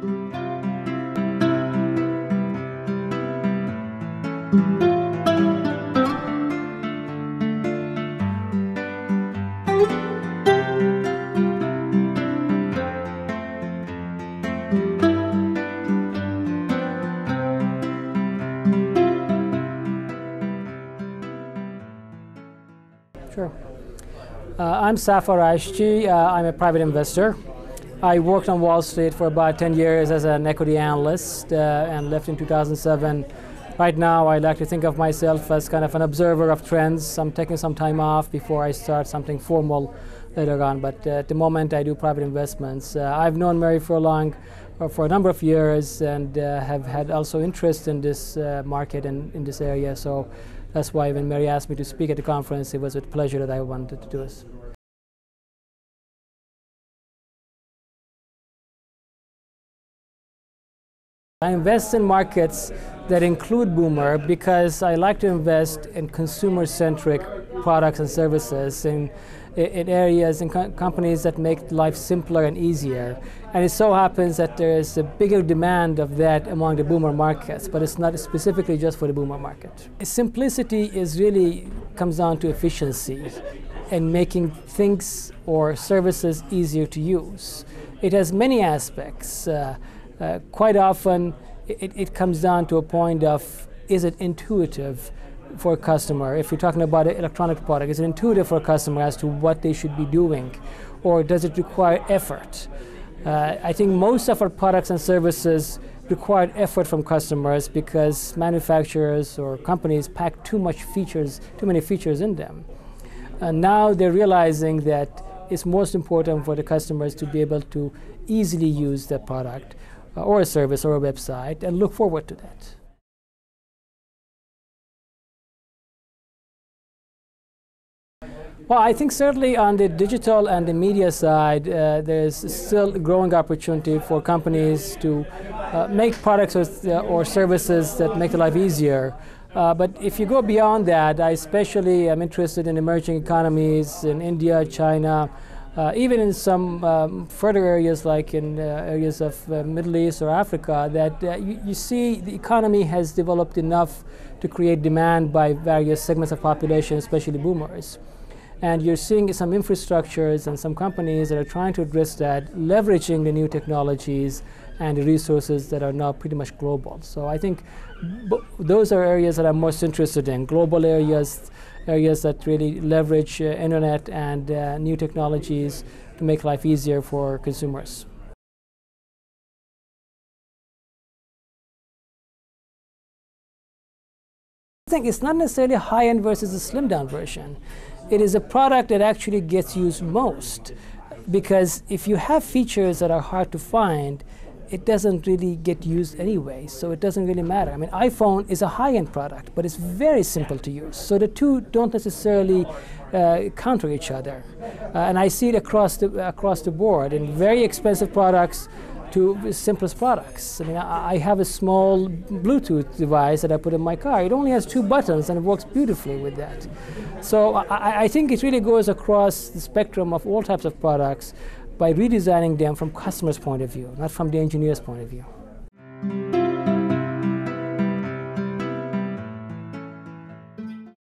Sure. I'm Safa Rashtchy. I'm a private investor. I worked on Wall Street for about 10 years as an equity analyst and left in 2007. Right now, I like to think of myself as kind of an observer of trends. I'm taking some time off before I start something formal later on, but at the moment I do private investments. I've known Mary for a number of years and have had also interest in this market and in this area. So that's why when Mary asked me to speak at the conference, it was with pleasure that I wanted to do this. I invest in markets that include Boomer because I like to invest in consumer-centric products and services in areas and companies that make life simpler and easier. And it so happens that there is a bigger demand of that among the Boomer markets, but it's not specifically just for the Boomer market. Simplicity really comes down to efficiency and making things or services easier to use. It has many aspects. Quite often, it comes down to a point of, is it intuitive for a customer? If you're talking about an electronic product, is it intuitive for a customer as to what they should be doing? Or does it require effort? I think most of our products and services require effort from customers because manufacturers or companies pack too many features in them. And now they're realizing that it's most important for the customers to be able to easily use the product or a service or a website and look forward to that. Well, I think certainly on the digital and the media side, there's still a growing opportunity for companies to make products or services that make their life easier. But if you go beyond that, I especially am interested in emerging economies in India, China, even in some further areas like in areas of Middle East or Africa, that you see the economy has developed enough to create demand by various segments of population, especially boomers. And you're seeing some infrastructures and some companies that are trying to address that, leveraging the new technologies and the resources that are now pretty much global. So I think those are areas that I'm most interested in, global areas that really leverage internet and new technologies to make life easier for consumers. I think it's not necessarily a high-end versus a slimmed-down version. It is a product that actually gets used most, because if you have features that are hard to find, it doesn't really get used anyway, so it doesn't really matter. I mean, iPhone is a high-end product, but it's very simple to use, so the two don't necessarily counter each other. And I see it across the board in very expensive products to the simplest products. I mean, I have a small Bluetooth device that I put in my car. It only has 2 buttons and it works beautifully with that. So I think it really goes across the spectrum of all types of products by redesigning them from customers' point of view, not from the engineer's point of view.